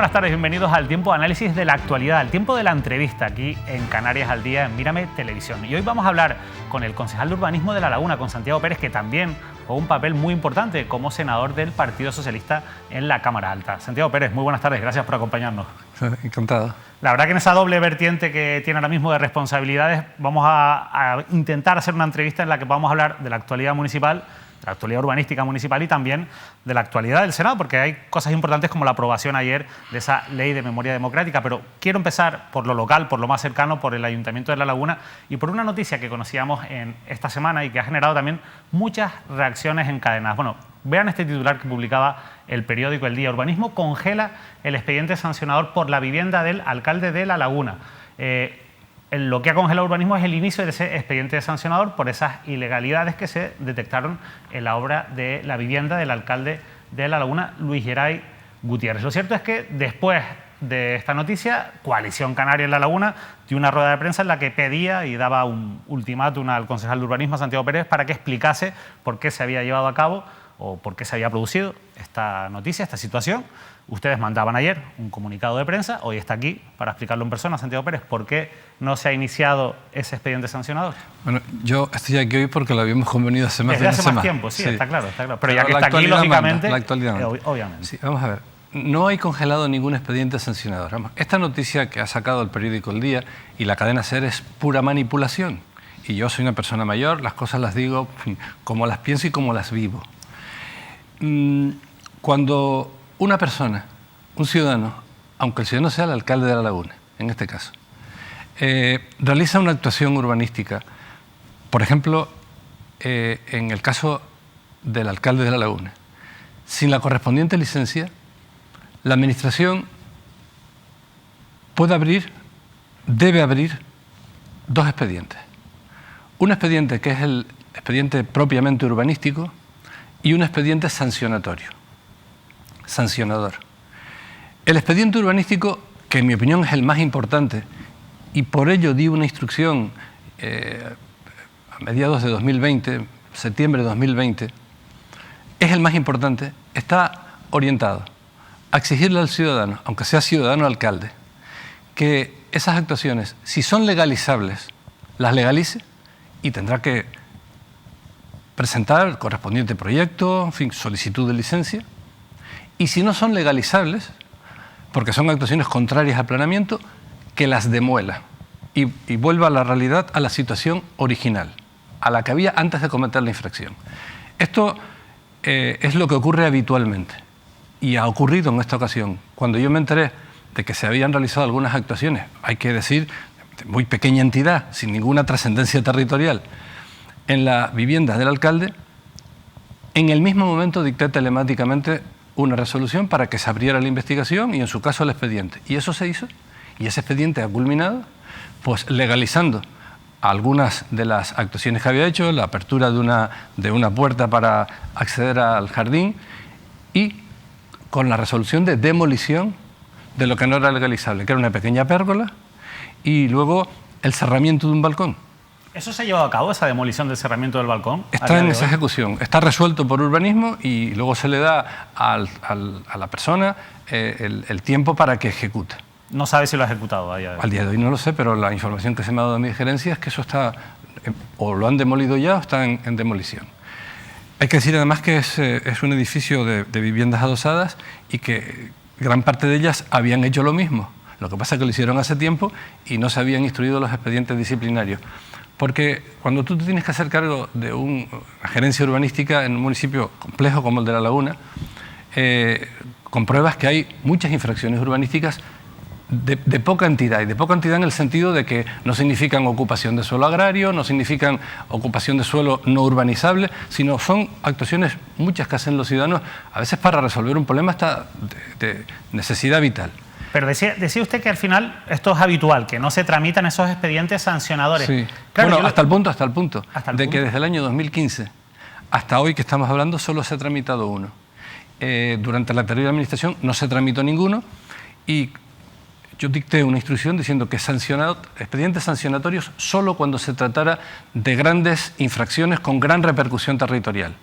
buenas tardes, bienvenidos al tiempo de análisis de la actualidad, al tiempo de la entrevista aquí en Canarias al Día en Mírame Televisión. Y hoy vamos a hablar con el concejal de urbanismo de La Laguna, con Santiago Pérez, que también jugó un papel muy importante como senador del Partido Socialista en la Cámara Alta. Santiago Pérez, muy buenas tardes, gracias por acompañarnos. Encantado. La verdad que en esa doble vertiente que tiene ahora mismo de responsabilidades vamos a intentar hacer una entrevista en la que podamos hablar de la actualidad municipal, de la actualidad urbanística municipal y también de la actualidad del Senado, porque hay cosas importantes como la aprobación ayer de esa ley de memoria democrática. Pero quiero empezar por lo local, por lo más cercano, por el Ayuntamiento de La Laguna y por una noticia que conocíamos en esta semana y que ha generado también muchas reacciones encadenadas. Bueno, vean este titular que publicaba el periódico El Día. Urbanismo congela el expediente sancionador por la vivienda del alcalde de La Laguna. Lo que ha congelado urbanismo es el inicio de ese expediente sancionador por esas ilegalidades que se detectaron en la obra de la vivienda del alcalde de La Laguna, Luis Geray Gutiérrez. Lo cierto es que después de esta noticia, Coalición Canaria en La Laguna dio una rueda de prensa en la que pedía y daba un ultimátum al concejal de urbanismo, Santiago Pérez, para que explicase por qué se había llevado a cabo o por qué se había producido esta noticia, esta situación. Ustedes mandaban ayer un comunicado de prensa, hoy está aquí para explicarlo en persona, Santiago Pérez, ¿por qué no se ha iniciado ese expediente sancionador? Bueno, yo estoy aquí hoy porque lo habíamos convenido hace más de una semana. Desde hace más tiempo, sí, está claro. Pero ya que está aquí, lógicamente, la actualidad obviamente. Sí, vamos a ver, no hay congelado ningún expediente sancionador. Vamos, esta noticia que ha sacado el periódico El Día y la cadena SER es pura manipulación. Y yo soy una persona mayor, las cosas las digo como las pienso y como las vivo. Cuando una persona, un ciudadano, aunque el ciudadano sea el alcalde de La Laguna, en este caso, realiza una actuación urbanística, por ejemplo, en el caso del alcalde de La Laguna, sin la correspondiente licencia, la Administración puede abrir, debe abrir dos expedientes. Un expediente que es el expediente propiamente urbanístico y un expediente sancionador. El expediente urbanístico, que en mi opinión es el más importante, y por ello di una instrucción a mediados de 2020, septiembre de 2020, es el más importante, está orientado a exigirle al ciudadano, aunque sea ciudadano alcalde, que esas actuaciones, si son legalizables, las legalice y tendrá que presentar el correspondiente proyecto, en fin, solicitud de licencia. Y si no son legalizables, porque son actuaciones contrarias al planeamiento, que las demuela y vuelva a la realidad, a la situación original, a la que había antes de cometer la infracción. Esto es lo que ocurre habitualmente y ha ocurrido en esta ocasión. Cuando yo me enteré de que se habían realizado algunas actuaciones, hay que decir, de muy pequeña entidad, sin ninguna trascendencia territorial, en la vivienda del alcalde, en el mismo momento dicté telemáticamente una resolución para que se abriera la investigación y en su caso el expediente. Y eso se hizo y ese expediente ha culminado pues legalizando algunas de las actuaciones que había hecho, la apertura de una puerta para acceder al jardín y con la resolución de demolición de lo que no era legalizable, que era una pequeña pérgola y luego el cerramiento de un balcón. ¿Eso se ha llevado a cabo, esa demolición del cerramiento del balcón? Está en esa ejecución, está resuelto por urbanismo y luego se le da a la persona el tiempo para que ejecute. ¿No sabe si lo ha ejecutado a día de hoy? Al día de hoy no lo sé, pero la información que se me ha dado de mi gerencia es que eso está, o lo han demolido ya o está en demolición. Hay que decir además que es un edificio de viviendas adosadas y que gran parte de ellas habían hecho lo mismo. Lo que pasa es que lo hicieron hace tiempo y no se habían instruido los expedientes disciplinarios. Porque cuando tú te tienes que hacer cargo de una gerencia urbanística en un municipio complejo como el de La Laguna, compruebas que hay muchas infracciones urbanísticas de poca entidad, y de poca entidad en el sentido de que no significan ocupación de suelo agrario, no significan ocupación de suelo no urbanizable, sino son actuaciones muchas que hacen los ciudadanos, a veces para resolver un problema hasta de necesidad vital. Pero decía usted que al final esto es habitual, que no se tramitan esos expedientes sancionadores. Sí. Claro, bueno, hasta el punto de que desde el año 2015 hasta hoy que estamos hablando solo se ha tramitado uno. Durante la anterior administración no se tramitó ninguno y yo dicté una instrucción diciendo que expedientes sancionatorios solo cuando se tratara de grandes infracciones con gran repercusión territorial.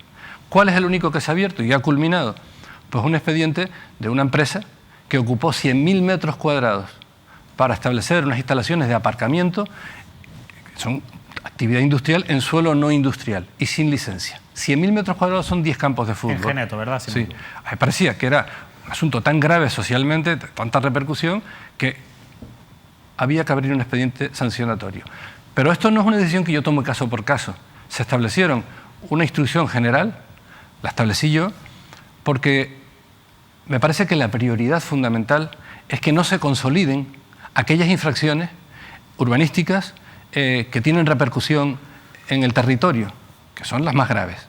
¿Cuál es el único que se ha abierto y ha culminado? Pues un expediente de una empresa que ocupó 100.000 metros cuadrados para establecer unas instalaciones de aparcamiento, que son actividad industrial en suelo no industrial y sin licencia. 100.000 metros cuadrados son 10 campos de fútbol. En Geneto, ¿verdad? Sí. Me parecía que era un asunto tan grave socialmente, de tanta repercusión, que había que abrir un expediente sancionatorio. Pero esto no es una decisión que yo tomo caso por caso. Se establecieron una instrucción general, la establecí yo, porque me parece que la prioridad fundamental es que no se consoliden aquellas infracciones urbanísticas que tienen repercusión en el territorio, que son las más graves.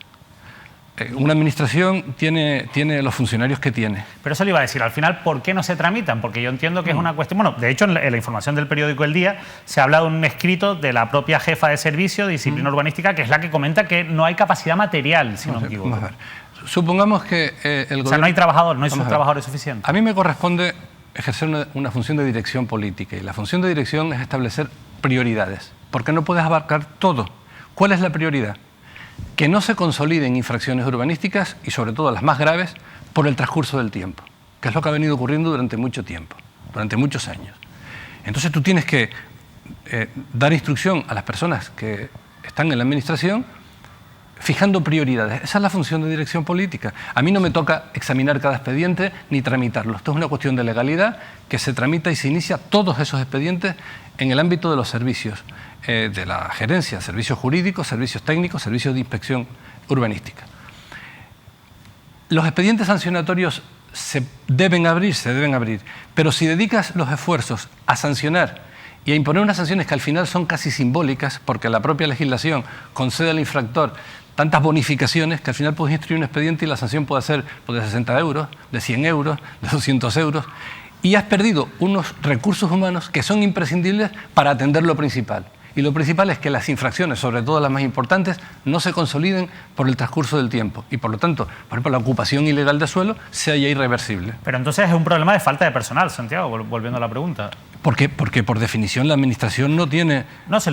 Una administración tiene los funcionarios que tiene. Pero eso le iba a decir, al final, ¿por qué no se tramitan? Porque yo entiendo que es una cuestión... Bueno, de hecho, en la información del periódico El Día se habla de un escrito de la propia jefa de servicio de disciplina urbanística, que es la que comenta que no hay capacidad material, si no me equivoco. Vamos a ver. Supongamos que el gobierno... O sea, no hay trabajadores, no hay trabajadores suficientes. A mí me corresponde ejercer una función de dirección política, y la función de dirección es establecer prioridades, porque no puedes abarcar todo. ¿Cuál es la prioridad? Que no se consoliden infracciones urbanísticas, y sobre todo las más graves, por el transcurso del tiempo, que es lo que ha venido ocurriendo durante mucho tiempo, durante muchos años. Entonces tú tienes que dar instrucción a las personas que están en la administración fijando prioridades. Esa es la función de dirección política. A mí no me toca examinar cada expediente ni tramitarlo. Esto es una cuestión de legalidad que se tramita y se inicia todos esos expedientes en el ámbito de los servicios, de la gerencia, servicios jurídicos, servicios técnicos, servicios de inspección urbanística. Los expedientes sancionatorios se deben abrir, pero si dedicas los esfuerzos a sancionar y a imponer unas sanciones que al final son casi simbólicas, porque la propia legislación concede al infractor tantas bonificaciones que al final puedes instruir un expediente y la sanción puede ser de 60 euros, de 100 euros, de 200 euros, y has perdido unos recursos humanos que son imprescindibles para atender lo principal. Y lo principal es que las infracciones, sobre todo las más importantes, no se consoliden por el transcurso del tiempo y, por lo tanto, por ejemplo, la ocupación ilegal de suelo sea ya irreversible. Pero entonces es un problema de falta de personal, Santiago, volviendo a la pregunta. Porque por definición la administración no tiene... No, se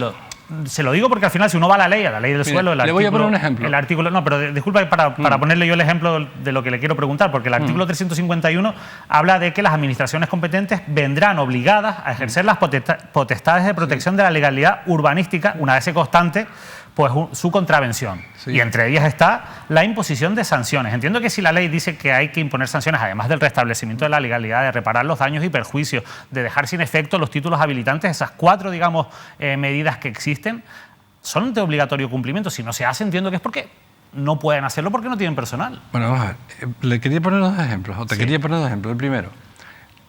lo digo porque al final si uno va a la ley del suelo... Le voy a poner un ejemplo. El artículo, no, pero disculpa para ponerle yo el ejemplo de lo que le quiero preguntar, porque el artículo 351 habla de que las administraciones competentes vendrán obligadas a ejercer las potestades de protección de la legalidad urbanística una vez se constante pues su contravención. Sí. Y entre ellas está la imposición de sanciones. Entiendo que si la ley dice que hay que imponer sanciones, además del restablecimiento de la legalidad, de reparar los daños y perjuicios, de dejar sin efecto los títulos habilitantes, esas 4, digamos, medidas que existen, son de obligatorio cumplimiento. Si no se hace, entiendo que es porque no pueden hacerlo porque no tienen personal. Bueno, vamos a ver. Le quería poner dos ejemplos, quería poner dos ejemplos. El primero,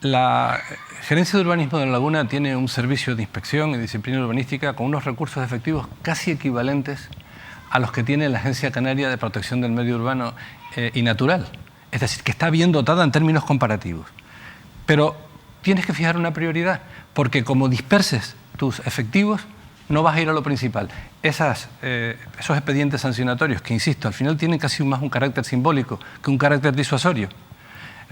la Gerencia de Urbanismo de La Laguna tiene un servicio de inspección y disciplina urbanística con unos recursos efectivos casi equivalentes a los que tiene la Agencia Canaria de Protección del Medio Urbano y Natural. Es decir, que está bien dotada en términos comparativos. Pero tienes que fijar una prioridad, porque como disperses tus efectivos, no vas a ir a lo principal. Esos expedientes sancionatorios, que insisto, al final tienen casi más un carácter simbólico que un carácter disuasorio.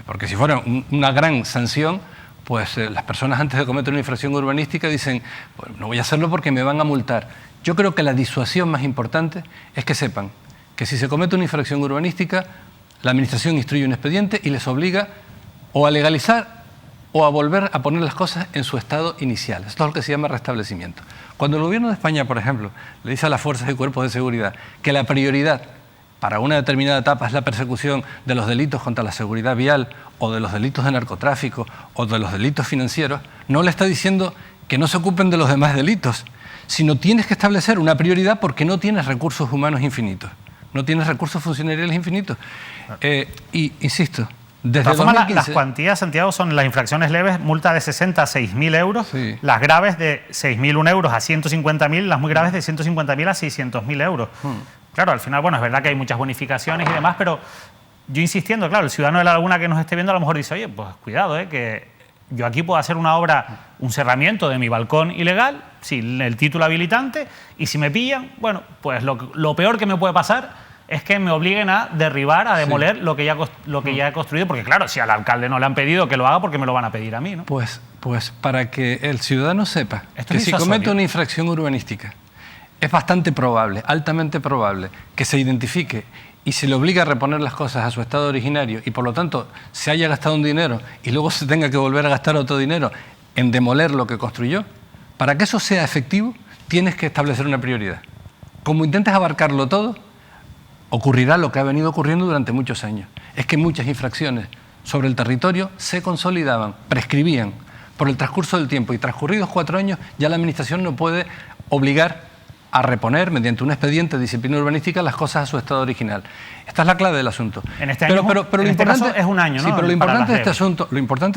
Porque si fuera una gran sanción, pues las personas antes de cometer una infracción urbanística dicen, pues no voy a hacerlo porque me van a multar. Yo creo que la disuasión más importante es que sepan que si se comete una infracción urbanística, la administración instruye un expediente y les obliga o a legalizar o a volver a poner las cosas en su estado inicial. Esto es lo que se llama restablecimiento. Cuando el gobierno de España, por ejemplo, le dice a las fuerzas y cuerpos de seguridad que la prioridad para una determinada etapa es la persecución de los delitos contra la seguridad vial o de los delitos de narcotráfico o de los delitos financieros, no le está diciendo que no se ocupen de los demás delitos, sino tienes que establecer una prioridad porque no tienes recursos humanos infinitos, no tienes recursos funcionariales infinitos. Y, insisto, desde 2015... Las cuantías, Santiago, son las infracciones leves, multa de 60 a 6.000 euros, sí. Las graves de 6.001 euros a 150.000, las muy graves de 150.000 a 600.000 euros. Claro, al final, bueno, es verdad que hay muchas bonificaciones y demás, pero yo insistiendo, claro, el ciudadano de La Laguna que nos esté viendo a lo mejor dice, oye, pues cuidado, que yo aquí puedo hacer una obra, un cerramiento de mi balcón ilegal, sin el título habilitante, y si me pillan, bueno, pues lo peor que me puede pasar es que me obliguen a derribar, a demoler sí. lo que ya he construido, porque claro, si al alcalde no le han pedido que lo haga, porque me lo van a pedir a mí, ¿no? Pues para que el ciudadano sepa que si comete una infracción urbanística es bastante probable, altamente probable, que se identifique y se le obligue a reponer las cosas a su estado originario y por lo tanto se haya gastado un dinero y luego se tenga que volver a gastar otro dinero en demoler lo que construyó, para que eso sea efectivo tienes que establecer una prioridad. Como intentes abarcarlo todo, ocurrirá lo que ha venido ocurriendo durante muchos años. Es que muchas infracciones sobre el territorio se consolidaban, prescribían por el transcurso del tiempo y transcurridos 4 años ya la Administración no puede obligar a reponer mediante un expediente de disciplina urbanística las cosas a su estado original. Esta es la clave del asunto. En este año, pero en lo este importante caso es un año, ¿no? Sí, pero lo importante de Para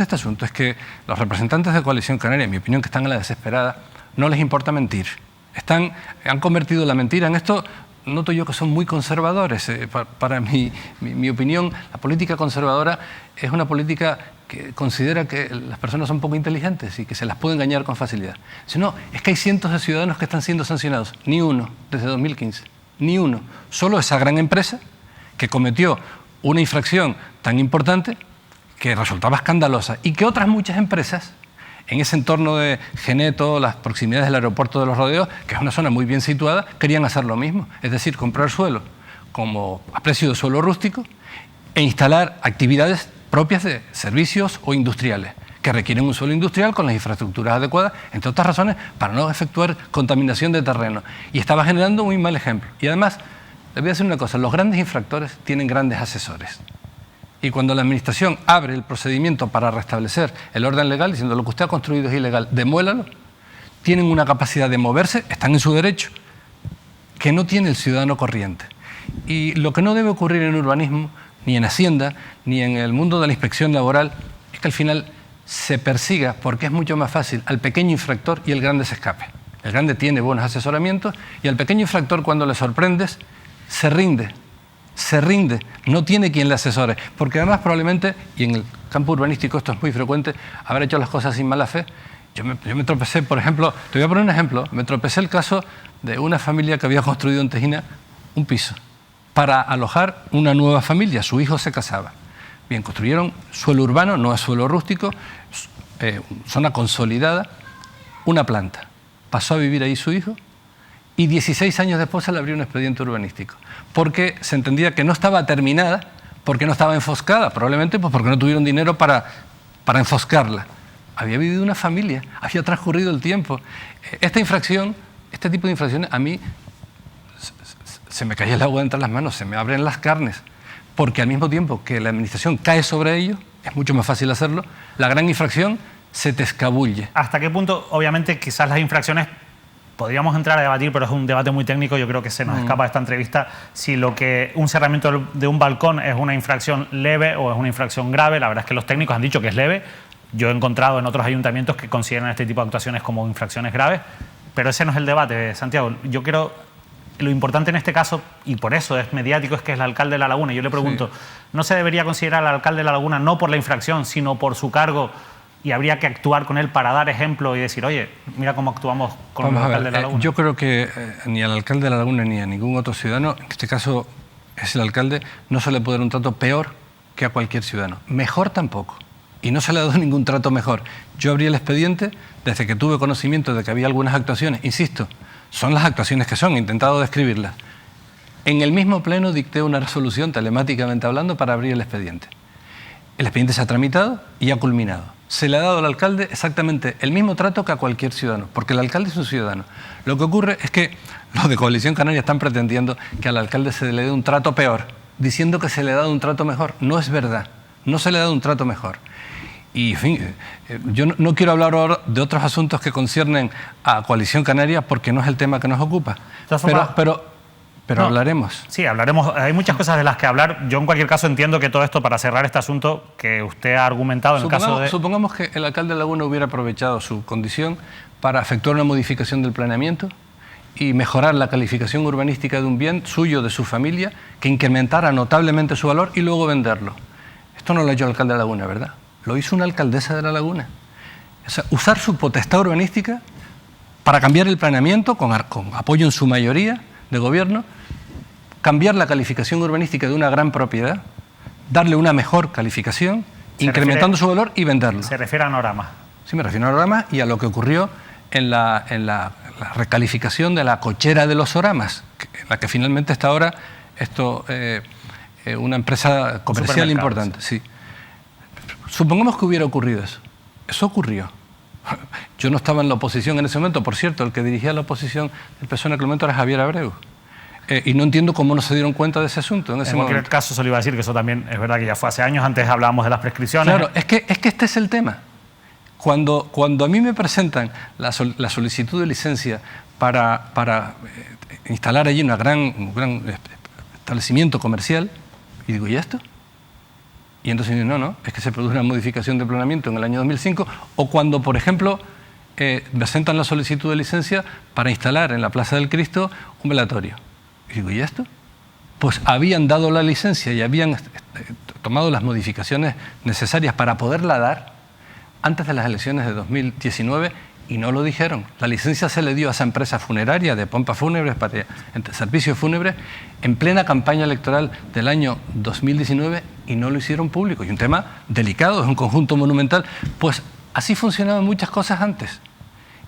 este asunto es que los representantes de Coalición Canaria, en mi opinión, que están en la desesperada, no les importa mentir. Han convertido la mentira en esto. Noto yo que son muy conservadores. Para mi opinión, la política conservadora es una política que considera que las personas son poco inteligentes y que se las puede engañar con facilidad. Si no, es que hay cientos de ciudadanos que están siendo sancionados. Ni uno, desde 2015. Ni uno. Solo esa gran empresa que cometió una infracción tan importante que resultaba escandalosa y que otras muchas empresas en ese entorno de Geneto, las proximidades del aeropuerto de Los Rodeos, que es una zona muy bien situada, querían hacer lo mismo. Es decir, comprar suelo como a precio de suelo rústico e instalar actividades propias de servicios o industriales, que requieren un suelo industrial con las infraestructuras adecuadas, entre otras razones, para no efectuar contaminación de terreno. Y estaba generando un muy mal ejemplo. Y además, les voy a decir una cosa, los grandes infractores tienen grandes asesores. Y cuando la Administración abre el procedimiento para restablecer el orden legal, diciendo lo que usted ha construido es ilegal, demuélalo, tienen una capacidad de moverse, están en su derecho, que no tiene el ciudadano corriente. Y lo que no debe ocurrir en urbanismo, ni en Hacienda, ni en el mundo de la inspección laboral, es que al final se persiga, porque es mucho más fácil, al pequeño infractor y el grande se escape. El grande tiene buenos asesoramientos y al pequeño infractor, cuando le sorprendes, se rinde, no tiene quien le asesore, porque además probablemente, y en el campo urbanístico esto es muy frecuente, haber hecho las cosas sin mala fe. Yo me tropecé, por ejemplo, te voy a poner un ejemplo, me tropecé el caso de una familia que había construido en Tejina un piso para alojar una nueva familia, su hijo se casaba. Bien, construyeron suelo urbano, no es suelo rústico, zona consolidada, una planta. Pasó a vivir ahí su hijo y 16 años después se le abrió un expediente urbanístico, porque se entendía que no estaba terminada, porque no estaba enfoscada, probablemente pues porque no tuvieron dinero para enfoscarla. Había vivido una familia, había transcurrido el tiempo. Esta infracción, este tipo de infracciones, a mí se me cae el agua entre las manos, se me abren las carnes, porque al mismo tiempo que la Administración cae sobre ello, es mucho más fácil hacerlo, la gran infracción se te escabulle. ¿Hasta qué punto, obviamente, quizás las infracciones podríamos entrar a debatir, pero es un debate muy técnico, yo creo que se nos escapa de esta entrevista, si lo que un cerramiento de un balcón es una infracción leve o es una infracción grave? La verdad es que los técnicos han dicho que es leve. Yo he encontrado en otros ayuntamientos que consideran este tipo de actuaciones como infracciones graves, pero ese no es el debate, Santiago. Yo creo, lo importante en este caso, y por eso es mediático, es que es el alcalde de La Laguna. Yo le pregunto, sí, ¿no se debería considerar al alcalde de La Laguna no por la infracción, sino por su cargo? Y habría que actuar con él para dar ejemplo y decir, oye, mira cómo actuamos con el alcalde de La Laguna. Yo creo que ni al alcalde de La Laguna ni a ningún otro ciudadano, en este caso es el alcalde, no se le puede dar un trato peor que a cualquier ciudadano. Mejor tampoco. Y no se le ha dado ningún trato mejor. Yo abrí el expediente desde que tuve conocimiento de que había algunas actuaciones. Insisto, son las actuaciones que son, he intentado describirlas. En el mismo pleno dicté una resolución, telemáticamente hablando, para abrir el expediente. El expediente se ha tramitado y ha culminado. Se le ha dado al alcalde exactamente el mismo trato que a cualquier ciudadano, porque el alcalde es un ciudadano. Lo que ocurre es que los de Coalición Canaria están pretendiendo que al alcalde se le dé un trato peor, diciendo que se le ha dado un trato mejor. No es verdad, no se le ha dado un trato mejor. Y, en fin, yo no quiero hablar ahora de otros asuntos que conciernen a Coalición Canaria porque no es el tema que nos ocupa. Pero no, hablaremos. Sí, hablaremos. Hay muchas cosas de las que hablar. Yo, en cualquier caso, entiendo que todo esto, para cerrar este asunto que usted ha argumentado en el caso de... Supongamos que el alcalde de Laguna hubiera aprovechado su condición para efectuar una modificación del planeamiento y mejorar la calificación urbanística de un bien suyo, de su familia, que incrementara notablemente su valor y luego venderlo. Esto no lo ha hecho el alcalde de Laguna, ¿verdad? Lo hizo una alcaldesa de La Laguna. O sea, usar su potestad urbanística para cambiar el planeamiento, con apoyo en su mayoría de gobierno, cambiar la calificación urbanística de una gran propiedad, darle una mejor calificación, incrementando su valor y venderlo. ¿Se refiere a Norama? Sí, me refiero a Norama y a lo que ocurrió en la la recalificación de la cochera de los Oramas, en la que finalmente está ahora una empresa comercial importante. Sí. Supongamos que hubiera ocurrido eso. Eso ocurrió. Yo no estaba en la oposición en ese momento. Por cierto, el que dirigía la oposición del PSOE en aquel momento era Javier Abreu. Y no entiendo cómo no se dieron cuenta de ese asunto en ese momento. En cualquier caso, se le iba a decir que eso también es verdad que ya fue hace años. Antes hablábamos de las prescripciones. Claro, es que este es el tema. Cuando a mí me presentan la solicitud de licencia para instalar allí un gran establecimiento comercial, y digo, ¿y esto? Y entonces digo, no, es que se produce una modificación de planeamiento en el año 2005, o cuando, por ejemplo, presentan la solicitud de licencia para instalar en la Plaza del Cristo un velatorio. Y digo, ¿y esto? Pues habían dado la licencia y habían tomado las modificaciones necesarias para poderla dar antes de las elecciones de 2019 y no lo dijeron. La licencia se le dio a esa empresa funeraria de pompas fúnebres, para servicios fúnebres, en plena campaña electoral del año 2019 y no lo hicieron público. Y un tema delicado, es un conjunto monumental. Pues así funcionaban muchas cosas antes.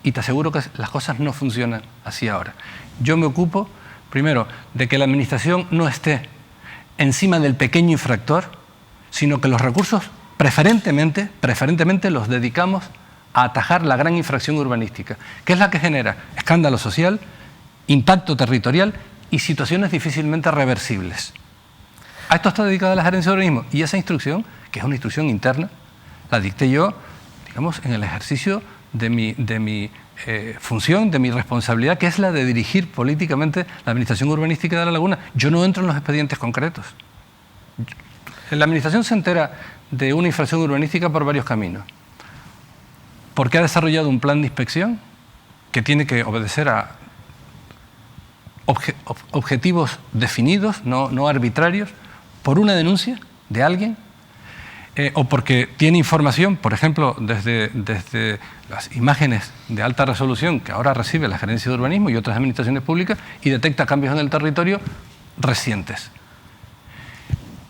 Y te aseguro que las cosas no funcionan así ahora. Yo me ocupo, primero, de que la Administración no esté encima del pequeño infractor, sino que los recursos preferentemente los dedicamos a atajar la gran infracción urbanística, que es la que genera escándalo social, impacto territorial y situaciones difícilmente reversibles. A esto está dedicada la Gerencia de Urbanismo y esa instrucción, que es una instrucción interna, la dicté yo, digamos, en el ejercicio de mi función, de mi responsabilidad, que es la de dirigir políticamente la Administración Urbanística de La Laguna. Yo no entro en los expedientes concretos. La Administración se entera de una infracción urbanística por varios caminos. Porque ha desarrollado un plan de inspección que tiene que obedecer a objetivos definidos, no arbitrarios, por una denuncia de alguien, o porque tiene información, por ejemplo, desde las imágenes de alta resolución que ahora recibe la Gerencia de Urbanismo y otras administraciones públicas y detecta cambios en el territorio recientes.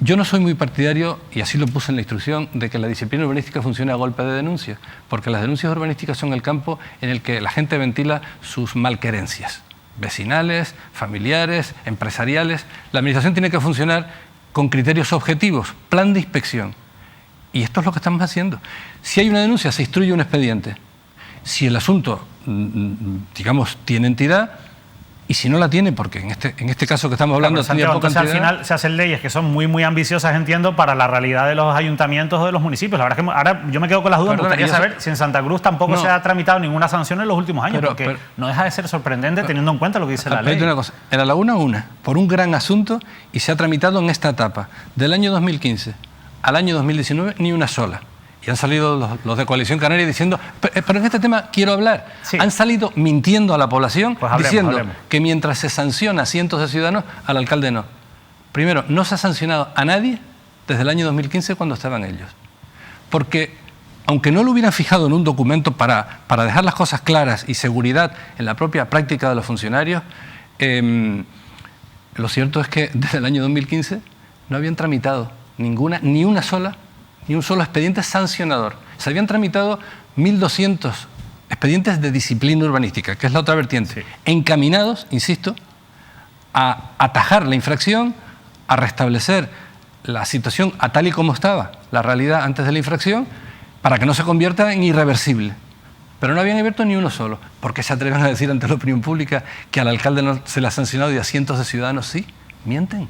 Yo no soy muy partidario, y así lo puse en la instrucción, de que la disciplina urbanística funcione a golpe de denuncias, porque las denuncias urbanísticas son el campo en el que la gente ventila sus malquerencias, vecinales, familiares, empresariales. La Administración tiene que funcionar con criterios objetivos, plan de inspección. Y esto es lo que estamos haciendo. Si hay una denuncia, se instruye un expediente. Si el asunto, digamos, tiene entidad, y si no la tiene, porque en este caso que estamos hablando... Claro, entonces al final se hacen leyes que son muy ambiciosas, entiendo, para la realidad de los ayuntamientos o de los municipios. La verdad es que ahora yo me quedo con las dudas. Me gustaría saber si en Santa Cruz tampoco se ha tramitado ninguna sanción en los últimos años, porque no deja de ser sorprendente teniendo en cuenta lo que dice la ley. Una cosa, en La Laguna por un gran asunto, y se ha tramitado en esta etapa, del año 2015 al año 2019, ni una sola. Y han salido los de Coalición Canaria diciendo, pero en este tema quiero hablar. Sí. Han salido mintiendo a la población, pues diciendo que mientras se sanciona a cientos de ciudadanos, al alcalde no. Primero, no se ha sancionado a nadie desde el año 2015 cuando estaban ellos. Porque, aunque no lo hubieran fijado en un documento para dejar las cosas claras y seguridad en la propia práctica de los funcionarios, lo cierto es que desde el año 2015 no habían tramitado ni un solo expediente sancionador. Se habían tramitado 1.200 expedientes de disciplina urbanística, que es la otra vertiente, encaminados, insisto, a atajar la infracción, a restablecer la situación a tal y como estaba la realidad antes de la infracción, para que no se convierta en irreversible. Pero no habían abierto ni uno solo. ¿Por qué se atreven a decir ante la opinión pública que al alcalde no se le ha sancionado y a cientos de ciudadanos sí? Mienten.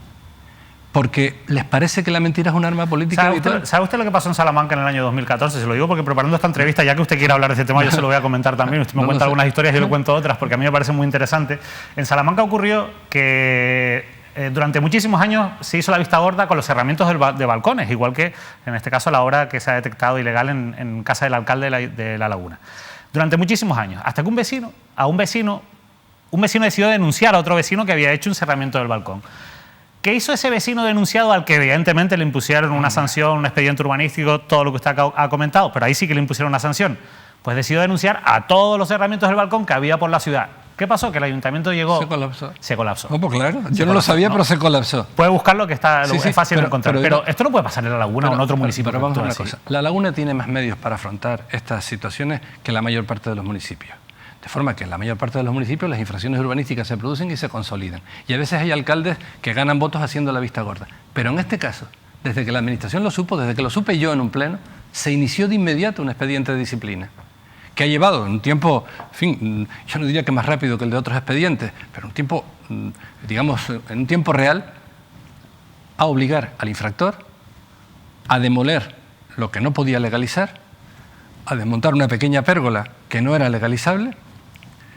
Porque les parece que la mentira es un arma política habitual. ¿Sabe usted lo que pasó en Salamanca en el año 2014? Se lo digo porque preparando esta entrevista, ya que usted quiere hablar de este tema, yo se lo voy a comentar también. Usted me cuenta algunas historias y yo le cuento otras, porque a mí me parece muy interesante. En Salamanca ocurrió que durante muchísimos años se hizo la vista gorda con los cerramientos de balcones, igual que en este caso a la hora que se ha detectado ilegal en casa del alcalde de La Laguna. Durante muchísimos años, hasta que un vecino decidió denunciar a otro vecino que había hecho un cerramiento del balcón. ¿Qué hizo ese vecino denunciado al que evidentemente le impusieron una sanción, un expediente urbanístico, todo lo que usted ha comentado? Pero ahí sí que le impusieron una sanción. Pues decidió denunciar a todos los cerramientos del balcón que había por la ciudad. ¿Qué pasó? Que el ayuntamiento llegó... Se colapsó. Oh, pues claro. Yo no lo sabía, pero se colapsó. Puede buscarlo, que es fácil de encontrar. Pero esto no puede pasar en La Laguna o en otro municipio. Pero vamos a una cosa. La Laguna tiene más medios para afrontar estas situaciones que la mayor parte de los municipios. De forma que en la mayor parte de los municipios las infracciones urbanísticas se producen y se consolidan. Y a veces hay alcaldes que ganan votos haciendo la vista gorda. Pero en este caso, desde que la Administración lo supo, desde que lo supe yo en un pleno, se inició de inmediato un expediente de disciplina, que ha llevado un tiempo, en fin, yo no diría que más rápido que el de otros expedientes, pero un tiempo, digamos, en un tiempo real, a obligar al infractor a demoler lo que no podía legalizar, a desmontar una pequeña pérgola que no era legalizable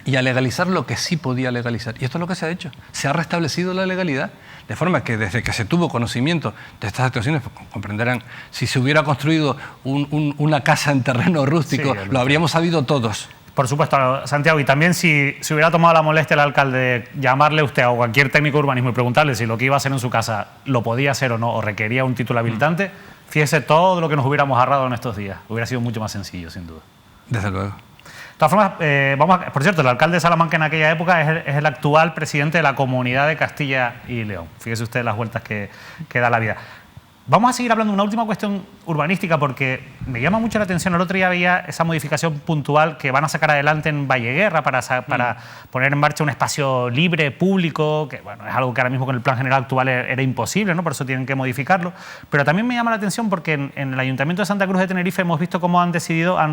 y a legalizar lo que sí podía legalizar. Y esto es lo que se ha hecho. Se ha restablecido la legalidad, de forma que desde que se tuvo conocimiento de estas actuaciones, pues, comprenderán, si se hubiera construido una casa en terreno rústico, sí, lo habríamos sabido todos. Por supuesto, Santiago, y también si hubiera tomado la molestia el alcalde de llamarle a usted o cualquier técnico de urbanismo y preguntarle si lo que iba a hacer en su casa lo podía hacer o no, o requería un título habilitante, fíjese todo lo que nos hubiéramos ahorrado en estos días. Hubiera sido mucho más sencillo, sin duda. Desde luego. De todas formas, por cierto, el alcalde de Salamanca en aquella época es el actual presidente de la Comunidad de Castilla y León. Fíjese usted las vueltas que da la vida. Vamos a seguir hablando de una última cuestión urbanística porque me llama mucho la atención. El otro día veía esa modificación puntual que van a sacar adelante en Valleguerra para poner en marcha un espacio libre, público, que bueno, es algo que ahora mismo con el plan general actual era imposible, ¿no? Por eso tienen que modificarlo. Pero también me llama la atención porque en el Ayuntamiento de Santa Cruz de Tenerife hemos visto cómo han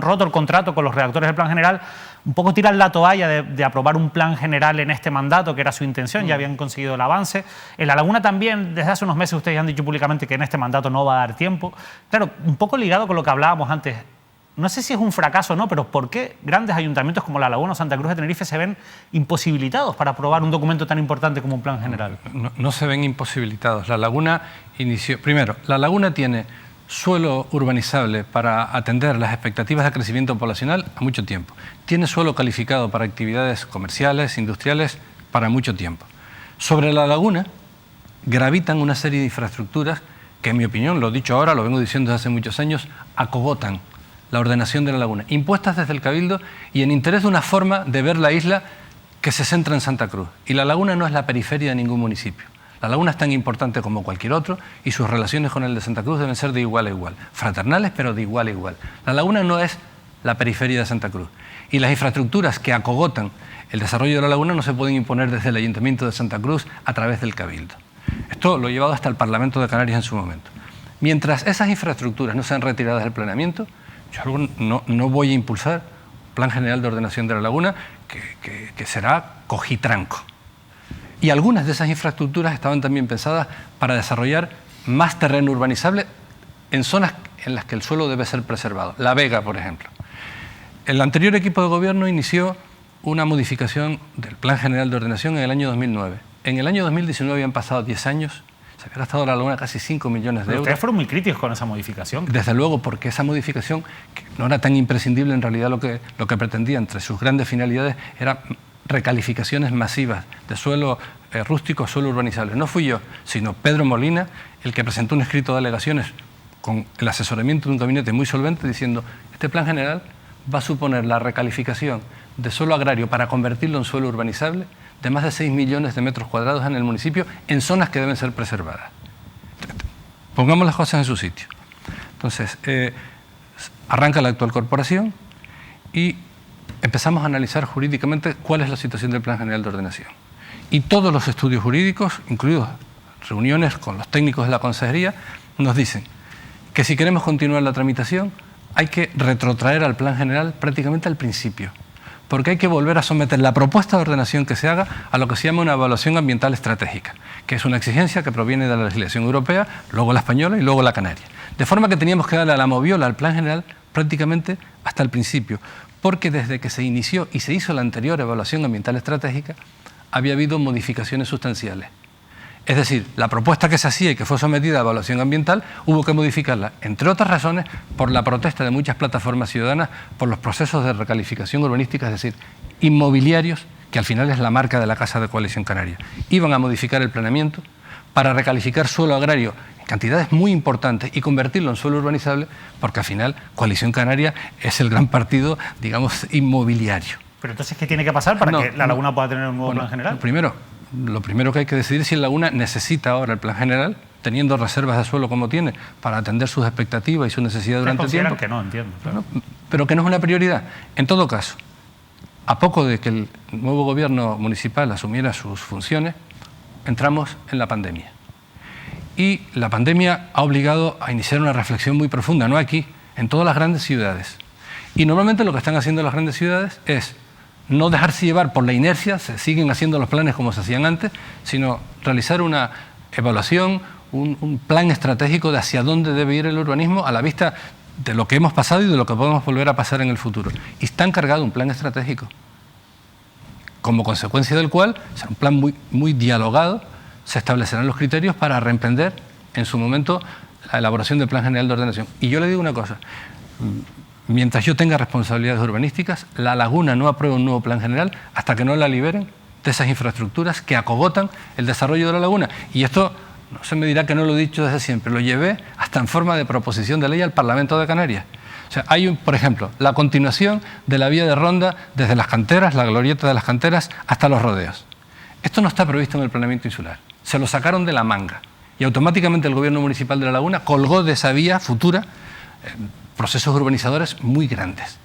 roto el contrato con los redactores del plan general, un poco tiran la toalla de aprobar un plan general en este mandato, que era su intención, ya habían conseguido el avance. En La Laguna también, desde hace unos meses ustedes han dicho públicamente que en este mandato no va a dar tiempo. Claro, un poco ligado con lo que hablábamos antes, no sé si es un fracaso o no, pero ¿por qué grandes ayuntamientos como La Laguna o Santa Cruz de Tenerife se ven imposibilitados para aprobar un documento tan importante como un plan general? No se ven imposibilitados. La Laguna inició... Primero, La Laguna tiene suelo urbanizable para atender las expectativas de crecimiento poblacional a mucho tiempo. Tiene suelo calificado para actividades comerciales, industriales, para mucho tiempo. Sobre La Laguna gravitan una serie de infraestructuras que, en mi opinión, lo he dicho ahora, lo vengo diciendo desde hace muchos años, acogotan la ordenación de La Laguna, impuestas desde el Cabildo y en interés de una forma de ver la isla que se centra en Santa Cruz. Y La Laguna no es la periferia de ningún municipio. La Laguna es tan importante como cualquier otro y sus relaciones con el de Santa Cruz deben ser de igual a igual, fraternales pero de igual a igual. La Laguna no es la periferia de Santa Cruz y las infraestructuras que acogotan el desarrollo de La Laguna no se pueden imponer desde el Ayuntamiento de Santa Cruz a través del Cabildo. Esto lo he llevado hasta el Parlamento de Canarias en su momento. Mientras esas infraestructuras no sean retiradas del planeamiento, yo no voy a impulsar un plan general de ordenación de La Laguna que será cojitranco. Y algunas de esas infraestructuras estaban también pensadas para desarrollar más terreno urbanizable en zonas en las que el suelo debe ser preservado. La Vega, por ejemplo. El anterior equipo de gobierno inició una modificación del Plan General de Ordenación en el año 2009. En el año 2019 habían pasado 10 años, se había gastado La Laguna casi 5 millones de euros. Ustedes fueron muy críticos con esa modificación. Desde luego, porque esa modificación, que no era tan imprescindible, en realidad lo que pretendía, entre sus grandes finalidades, era recalificaciones masivas de suelo rústico a suelo urbanizable. No fui yo, sino Pedro Molina, el que presentó un escrito de alegaciones con el asesoramiento de un gabinete muy solvente diciendo este plan general va a suponer la recalificación de suelo agrario para convertirlo en suelo urbanizable de más de 6 millones de metros cuadrados en el municipio en zonas que deben ser preservadas. Pongamos las cosas en su sitio. Entonces, arranca la actual corporación y empezamos a analizar jurídicamente cuál es la situación del Plan General de Ordenación. Y todos los estudios jurídicos, incluidos reuniones con los técnicos de la Consejería, nos dicen que si queremos continuar la tramitación hay que retrotraer al Plan General prácticamente al principio, porque hay que volver a someter la propuesta de ordenación que se haga a lo que se llama una evaluación ambiental estratégica, que es una exigencia que proviene de la legislación europea, luego la española y luego la canaria. De forma que teníamos que darle a la moviola al Plan General prácticamente hasta el principio, porque desde que se inició y se hizo la anterior evaluación ambiental estratégica, había habido modificaciones sustanciales. Es decir, la propuesta que se hacía y que fue sometida a evaluación ambiental hubo que modificarla, entre otras razones, por la protesta de muchas plataformas ciudadanas por los procesos de recalificación urbanística, es decir, inmobiliarios, que al final es la marca de la Casa de Coalición Canaria. Iban a modificar el planeamiento para recalificar suelo agrario en cantidades muy importantes y convertirlo en suelo urbanizable, porque al final Coalición Canaria es el gran partido, digamos, inmobiliario. Pero entonces, ¿qué tiene que pasar para que La Laguna pueda tener un nuevo plan general? Lo primero que hay que decidir es si La Laguna necesita ahora el plan general, teniendo reservas de suelo como tiene, para atender sus expectativas y su necesidad durante el tiempo. Que no, entiendo. Claro. Bueno, pero que no es una prioridad. En todo caso, a poco de que el nuevo gobierno municipal asumiera sus funciones, entramos en la pandemia. Y la pandemia ha obligado a iniciar una reflexión muy profunda, no aquí, en todas las grandes ciudades. Y normalmente lo que están haciendo las grandes ciudades es no dejarse llevar por la inercia, se siguen haciendo los planes como se hacían antes, sino realizar una evaluación, un plan estratégico de hacia dónde debe ir el urbanismo a la vista de lo que hemos pasado y de lo que podemos volver a pasar en el futuro. Y está encargado un plan estratégico, como consecuencia del cual será un plan muy dialogado, se establecerán los criterios para reemprender en su momento la elaboración del Plan General de Ordenación. Y yo le digo una cosa, mientras yo tenga responsabilidades urbanísticas, La Laguna no aprueba un nuevo plan general hasta que no la liberen de esas infraestructuras que acogotan el desarrollo de la laguna. Y esto no se me dirá que no lo he dicho desde siempre, lo llevé hasta en forma de proposición de ley al Parlamento de Canarias. O sea, hay, por ejemplo, la continuación de la vía de ronda desde las canteras, la glorieta de las canteras, hasta los rodeos. Esto no está previsto en el planeamiento insular. Se lo sacaron de la manga y automáticamente el gobierno municipal de La Laguna colgó de esa vía futura procesos urbanizadores muy grandes.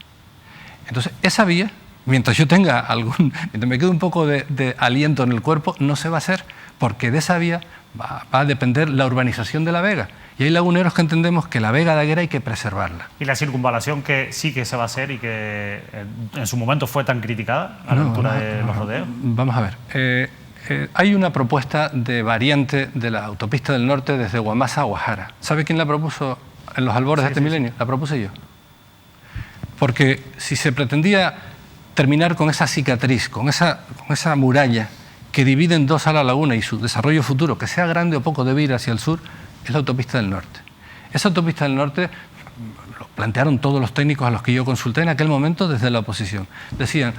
Entonces, esa vía, mientras yo tenga mientras me quede un poco de aliento en el cuerpo, no se va a hacer, porque de esa vía va a depender la urbanización de La Vega. Y hay laguneros que entendemos que la Vega de Aguera hay que preservarla. ¿Y la circunvalación que sí que se va a hacer y que en su momento fue tan criticada a la altura de los rodeos? Vamos a ver. Hay una propuesta de variante de la autopista del norte desde Guamasa a Guajara. ¿Sabe quién la propuso en los albores de este milenio? La propuse yo. Porque si se pretendía terminar con esa cicatriz, con esa muralla que divide en dos a la laguna y su desarrollo futuro, que sea grande o poco, debe ir hacia el sur, es la autopista del norte. Esa autopista del norte lo plantearon todos los técnicos a los que yo consulté en aquel momento desde la oposición. Decían,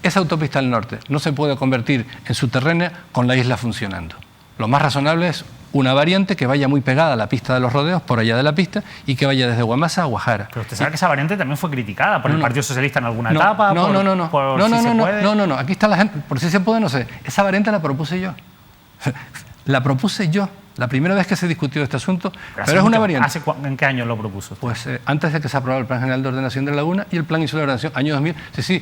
esa autopista del norte no se puede convertir en subterránea con la isla funcionando. Lo más razonable es una variante que vaya muy pegada a la pista de los rodeos, por allá de la pista, y que vaya desde Guamasa a Guajara. Pero usted sabe que esa variante también fue criticada por el Partido Socialista en alguna etapa. No. Aquí está la gente. Por si se puede, no sé. Esa variante la propuse yo. La propuse yo. La primera vez que se discutió este asunto, pero es una variante. ¿En qué año lo propuso usted? Pues antes de que se aprobara el Plan General de Ordenación de la Laguna y el Plan Insular de Ordenación, año 2000. Sí.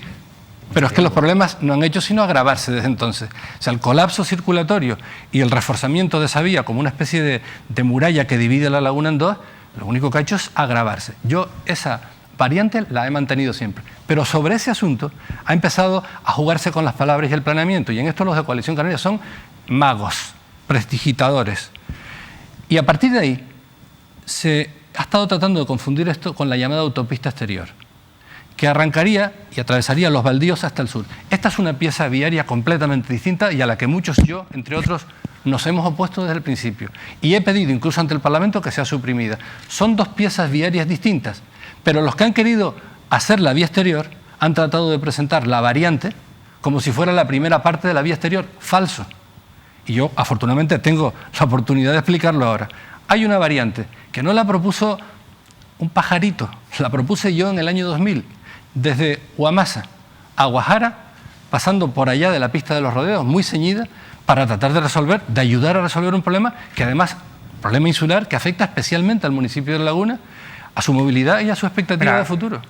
Pero es que los problemas no han hecho sino agravarse desde entonces. O sea, el colapso circulatorio y el reforzamiento de esa vía como una especie de muralla que divide la laguna en dos, lo único que ha hecho es agravarse. Yo esa variante la he mantenido siempre. Pero sobre ese asunto ha empezado a jugarse con las palabras y el planeamiento. Y en esto los de Coalición Canaria son magos, prestidigitadores. Y a partir de ahí se ha estado tratando de confundir esto con la llamada autopista exterior, que arrancaría y atravesaría los baldíos hasta el sur. Esta es una pieza viaria completamente distinta y a la que muchos, yo, entre otros, nos hemos opuesto desde el principio. Y he pedido, incluso ante el Parlamento, que sea suprimida. Son dos piezas viarias distintas, pero los que han querido hacer la vía exterior han tratado de presentar la variante como si fuera la primera parte de la vía exterior. Falso. Y yo, afortunadamente, tengo la oportunidad de explicarlo ahora. Hay una variante que no la propuso un pajarito, la propuse yo en el año 2000, desde Guamasa a Guajara, pasando por allá de la pista de los rodeos, muy ceñida, para tratar de ayudar a resolver un problema que además, problema insular, que afecta especialmente al municipio de La Laguna, a su movilidad y a su expectativa de futuro.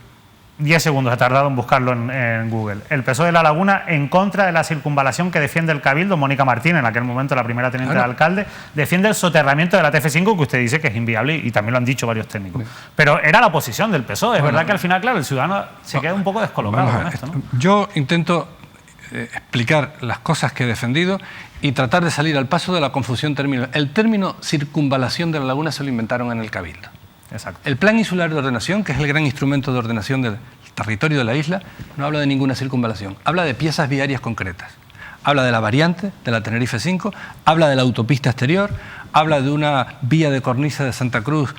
10 segundos he tardado en buscarlo en Google. El PSOE de La Laguna en contra de la circunvalación que defiende el Cabildo. Mónica Martín, en aquel momento la primera teniente de alcalde, defiende el soterramiento de la TF5, que usted dice que es inviable y también lo han dicho varios técnicos. Pero era la oposición del PSOE. Es verdad que al final, claro, el ciudadano se queda un poco descolocado con esto, ¿no? Yo intento explicar las cosas que he defendido y tratar de salir al paso de la confusión términos. El término circunvalación de La Laguna se lo inventaron en el Cabildo. Exacto. El Plan Insular de Ordenación, que es el gran instrumento de ordenación del territorio de la isla, no habla de ninguna circunvalación, habla de piezas viarias concretas. Habla de la variante de la Tenerife 5, habla de la autopista exterior, habla de una vía de cornisa de Santa Cruz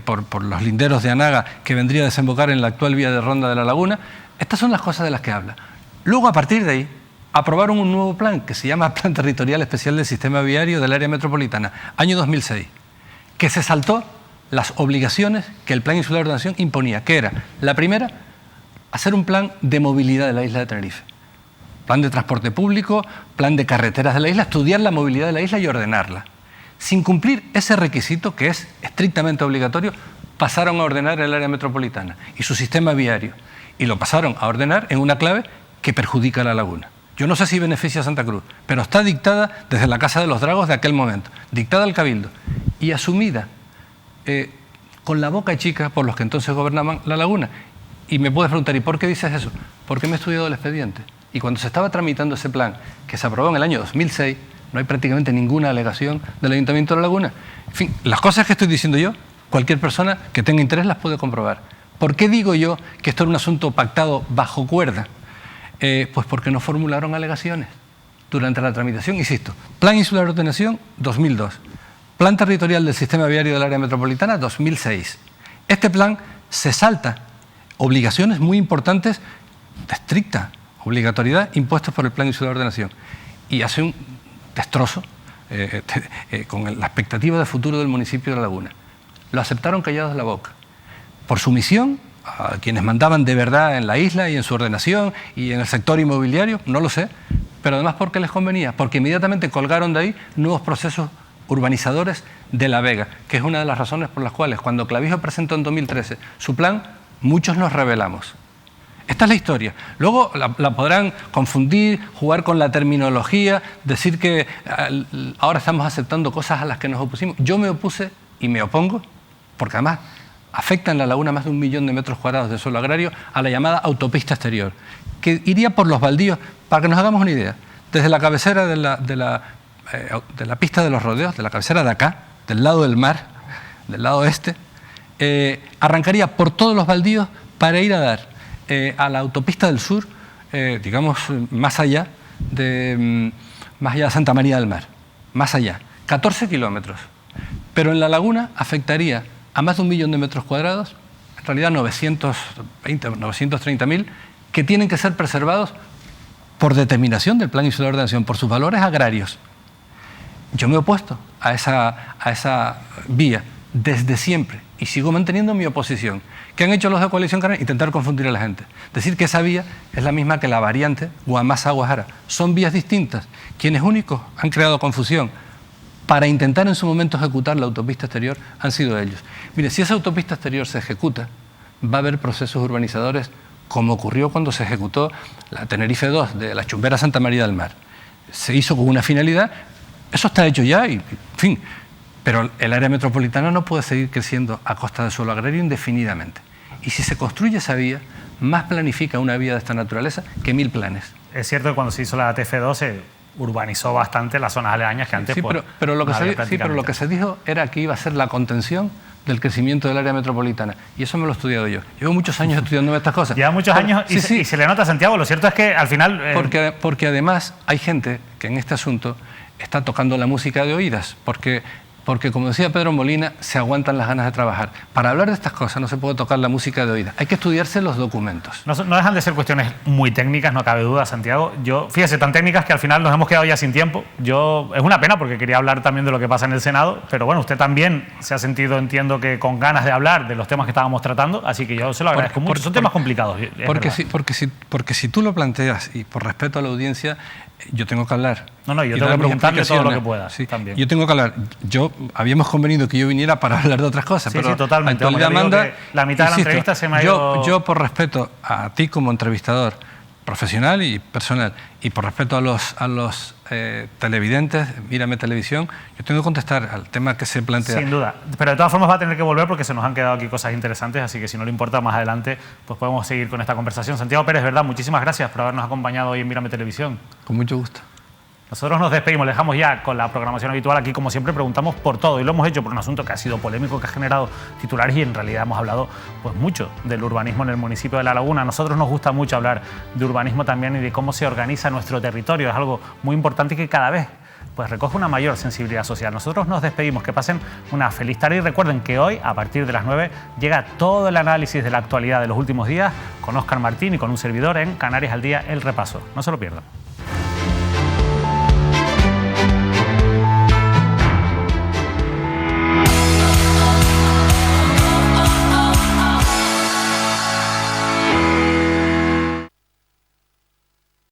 por los linderos de Anaga que vendría a desembocar en la actual vía de ronda de La Laguna. Estas son las cosas de las que habla. Luego, a partir de ahí, aprobaron un nuevo plan que se llama Plan Territorial Especial del Sistema Viario del Área Metropolitana, año 2006, que se saltó las obligaciones que el Plan Insular de Ordenación imponía, que era, la primera, hacer un plan de movilidad de la isla de Tenerife. Plan de transporte público, plan de carreteras de la isla, estudiar la movilidad de la isla y ordenarla. Sin cumplir ese requisito, que es estrictamente obligatorio, pasaron a ordenar el área metropolitana y su sistema viario. Y lo pasaron a ordenar en una clave que perjudica a la laguna. Yo no sé si beneficia a Santa Cruz, pero está dictada desde la Casa de los Dragos de aquel momento, dictada al Cabildo y asumida con la boca chica por los que entonces gobernaban la laguna. Y me puedes preguntar, ¿y por qué dices eso? Porque me he estudiado el expediente. Y cuando se estaba tramitando ese plan, que se aprobó en el año 2006, no hay prácticamente ninguna alegación del Ayuntamiento de La Laguna. En fin, las cosas que estoy diciendo yo, cualquier persona que tenga interés las puede comprobar. ¿Por qué digo yo que esto era un asunto pactado bajo cuerda? Pues porque no formularon alegaciones durante la tramitación. Insisto, Plan Insular de Ordenación, 2002. Plan Territorial del Sistema Viario del Área Metropolitana, 2006. Este plan se salta obligaciones muy importantes de estricta obligatoriedad impuestas por el Plan Insular de Ordenación y hace un destrozo con la expectativa de futuro del municipio de La Laguna. Lo aceptaron callados la boca. Por sumisión a quienes mandaban de verdad en la isla y en su ordenación y en el sector inmobiliario, no lo sé, pero además porque les convenía, porque inmediatamente colgaron de ahí nuevos procesos urbanizadores de La Vega, que es una de las razones por las cuales cuando Clavijo presentó en 2013 su plan, muchos nos rebelamos. Esta es la historia. Luego la podrán confundir, jugar con la terminología, decir que ahora estamos aceptando cosas a las que nos opusimos. Yo me opuse y me opongo, porque además afecta en La Laguna más de 1 millón de metros cuadrados de suelo agrario, a la llamada autopista exterior, que iría por los baldíos, para que nos hagamos una idea, desde la cabecera de la pista de los rodeos, de la cabecera de acá, del lado del mar, del lado este, arrancaría por todos los baldíos para ir a dar a la autopista del sur, digamos, más allá de Santa María del Mar, más allá, 14 kilómetros. Pero en La Laguna afectaría a más de 1 millón de metros cuadrados, en realidad 920 o 930.000, que tienen que ser preservados por determinación del Plan Insular de Ordenación, por sus valores agrarios. Yo me he opuesto a esa vía desde siempre y sigo manteniendo mi oposición. ¿Qué han hecho los de Coalición Canaria? Intentar confundir a la gente. Decir que esa vía es la misma que la variante Guamasa-Guajara. Son vías distintas. Quienes únicos han creado confusión para intentar en su momento ejecutar la autopista exterior han sido ellos. Mire, si esa autopista exterior se ejecuta, va a haber procesos urbanizadores como ocurrió cuando se ejecutó la Tenerife 2 de la Chumbera Santa María del Mar. Se hizo con una finalidad, eso está hecho ya y, en fin, pero el área metropolitana no puede seguir creciendo a costa del suelo agrario indefinidamente. Y si se construye esa vía, más planifica una vía de esta naturaleza que 1000 planes. Es cierto que cuando se hizo la TF2 se urbanizó bastante las zonas aledañas que antes... Sí, pero lo que se dijo era que iba a ser la contención del crecimiento del área metropolitana. Y eso me lo he estudiado yo. Llevo muchos años estudiando estas cosas. Lleva muchos años y se le nota a Santiago. Lo cierto es que al final... Porque además hay gente que en este asunto está tocando la música de oídas. Porque, como decía Pedro Molina, se aguantan las ganas de trabajar. Para hablar de estas cosas no se puede tocar la música de oídas. Hay que estudiarse los documentos. No dejan de ser cuestiones muy técnicas, no cabe duda, Santiago. Fíjese, tan técnicas que al final nos hemos quedado ya sin tiempo. Es una pena porque quería hablar también de lo que pasa en el Senado, pero bueno, usted también se ha sentido, entiendo que con ganas de hablar de los temas que estábamos tratando, así que yo se lo agradezco mucho. Son temas complicados. Porque si tú lo planteas y por respeto a la audiencia, yo tengo que hablar. Yo tengo que preguntarle todo lo que pueda. Sí, también. Yo tengo que hablar. Habíamos convenido que yo viniera para hablar de otras cosas. Sí, pero sí, totalmente. La mitad de la entrevista se me ha ido... Yo, por respeto a ti como entrevistador profesional y personal, y por respeto a los televidentes, Mírame Televisión, yo tengo que contestar al tema que se plantea. Sin duda. Pero de todas formas va a tener que volver porque se nos han quedado aquí cosas interesantes, así que si no le importa, más adelante pues podemos seguir con esta conversación. Santiago Pérez, ¿verdad? Muchísimas gracias por habernos acompañado hoy en Mírame Televisión. Con mucho gusto. Nosotros nos despedimos, le dejamos ya con la programación habitual. Aquí, como siempre, preguntamos por todo y lo hemos hecho por un asunto que ha sido polémico, que ha generado titulares y en realidad hemos hablado pues mucho del urbanismo en el municipio de La Laguna. A nosotros nos gusta mucho hablar de urbanismo también y de cómo se organiza nuestro territorio. Es algo muy importante y que cada vez pues recoge una mayor sensibilidad social. Nosotros nos despedimos, que pasen una feliz tarde y recuerden que hoy, a partir de las 9, llega todo el análisis de la actualidad de los últimos días con Óscar Martín y con un servidor en Canarias al Día, El Repaso. No se lo pierdan.